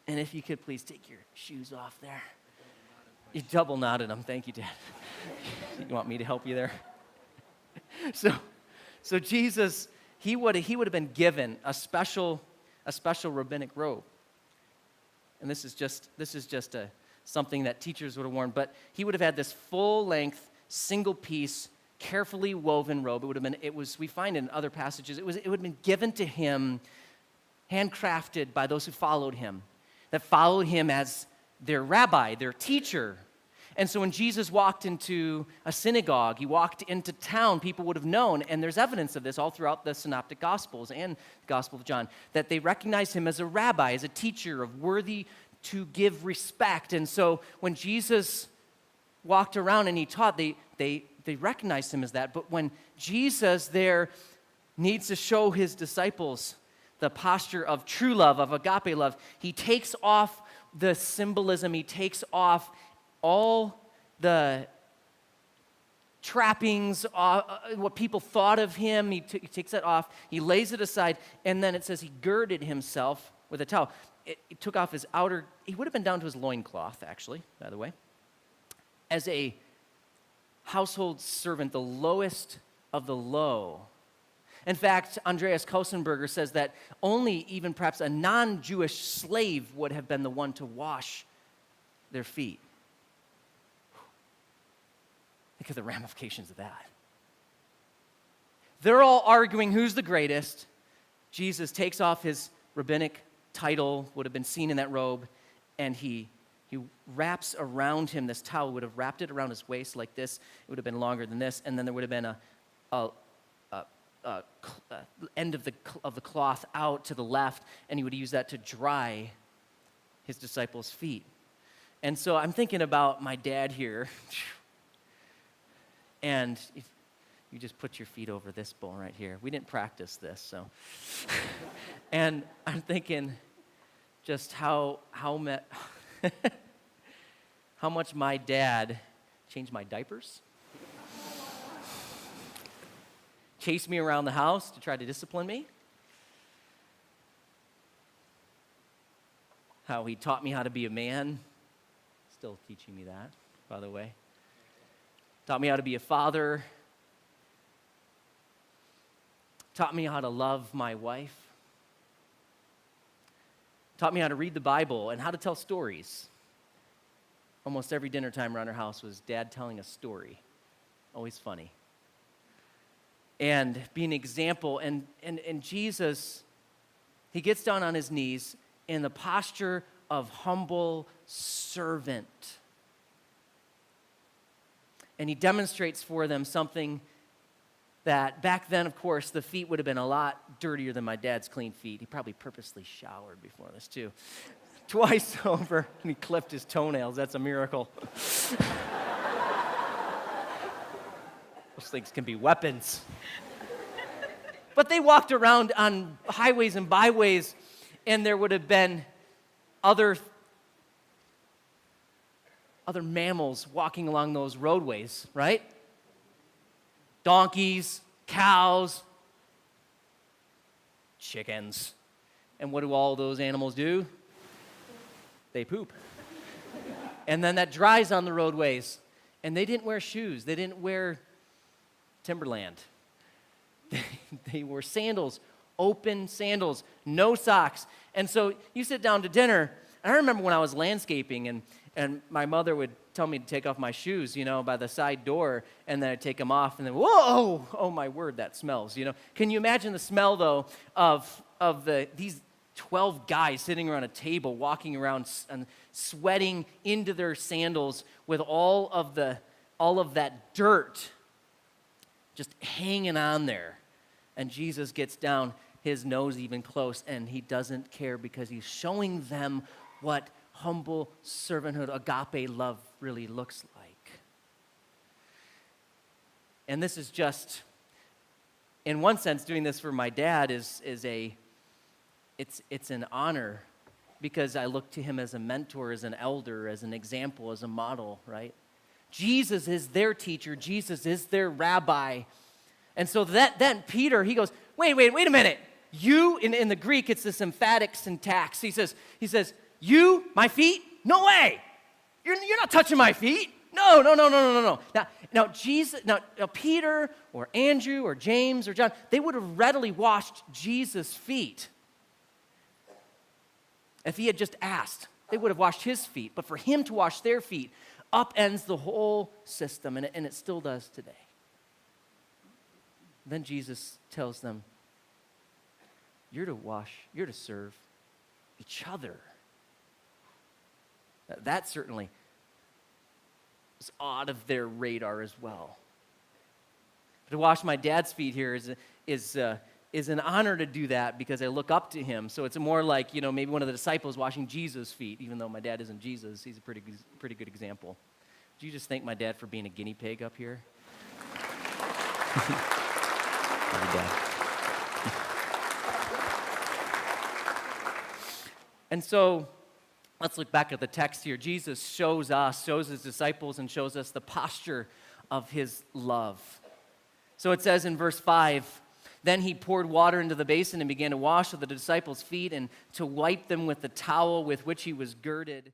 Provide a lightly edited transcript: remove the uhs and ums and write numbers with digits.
And if you could please take your shoes off there. You double knotted them. Thank you, Dad. You want me to help you there? So Jesus, he would have been given a special rabbinic robe. And this is just something that teachers would have worn, but he would have had this full-length, single-piece, carefully woven robe. We find in other passages, it would have been given to him, handcrafted by those who followed him, that followed him as their rabbi, their teacher. And so when Jesus walked into a synagogue, he walked into town, people would have known, and there's evidence of this all throughout the Synoptic Gospels and the Gospel of John, that they recognized him as a rabbi, as a teacher of worthy to give respect. And so when Jesus walked around and he taught, they recognized him as that. But when Jesus there needs to show his disciples the posture of true love, of agape love, he takes off the symbolism, he takes off all the trappings, what people thought of him, he takes that off, he lays it aside, and then it says he girded himself with a towel. He took off his outer, he would have been down to his loincloth, actually, by the way, as a household servant, the lowest of the low. In fact, Andreas Kosenberger says that only even perhaps a non-Jewish slave would have been the one to wash their feet. Think of the ramifications of that. They're all arguing who's the greatest. Jesus takes off his rabbinic title, would have been seen in that robe, and he wraps around him this towel, would have wrapped it around his waist like this. It would have been longer than this, and then there would have been a end of the cloth out to the left, and he would use that to dry his disciples' feet. And so I'm thinking about my dad here, and if you just put your feet over this bowl right here. We didn't practice this, so. And I'm thinking just how much my dad changed my diapers, chased me around the house to try to discipline me, how he taught me how to be a man, still teaching me that, by the way, taught me how to be a father, taught me how to love my wife, taught me how to read the Bible and how to tell stories. Almost every dinner time around our house was Dad telling a story. Always funny. And be an example. And Jesus, he gets down on his knees in the posture of humble servant. And he demonstrates for them something that back then, of course, the feet would have been a lot dirtier than my dad's clean feet. He probably purposely showered before this, too. Twice over, and he clipped his toenails. That's a miracle. Those things can be weapons. But they walked around on highways and byways, and there would have been other mammals walking along those roadways, right? Donkeys, cows, chickens. And what do all those animals do? They poop. And then that dries on the roadways. And they didn't wear shoes. They didn't wear Timberland. They wore sandals, open sandals, no socks. And so you sit down to dinner. And I remember when I was landscaping and my mother would tell me to take off my shoes, by the side door, and then I'd take them off, and then, whoa, oh my word, that smells, Can you imagine the smell, though, of these 12 guys sitting around a table, walking around and sweating into their sandals with all of that dirt just hanging on there. And Jesus gets down, his nose even close, and he doesn't care because he's showing them what humble servanthood, agape love really looks like. And this is just, in one sense, doing this for my dad it's an honor because I look to him as a mentor, as an elder, as an example, as a model, right? Jesus is their teacher. Jesus is their rabbi. And so then Peter, he goes, wait a minute. You, in the Greek, it's this emphatic syntax. He says, You, my feet? No way. You're not touching my feet. No. Now, Peter or Andrew or James or John, they would have readily washed Jesus' feet. If he had just asked, they would have washed his feet. But for him to wash their feet upends the whole system, and it still does today. Then Jesus tells them, you're to serve each other. That certainly is out of their radar as well. To wash my dad's feet here is an honor to do that because I look up to him. So it's more like, maybe one of the disciples washing Jesus' feet, even though my dad isn't Jesus. He's a pretty good example. Would you just thank my dad for being a guinea pig up here? Love you, Dad. And so let's look back at the text here. Jesus shows his disciples, and shows us the posture of his love. So it says in verse 5, then he poured water into the basin and began to wash the disciples' feet and to wipe them with the towel with which he was girded.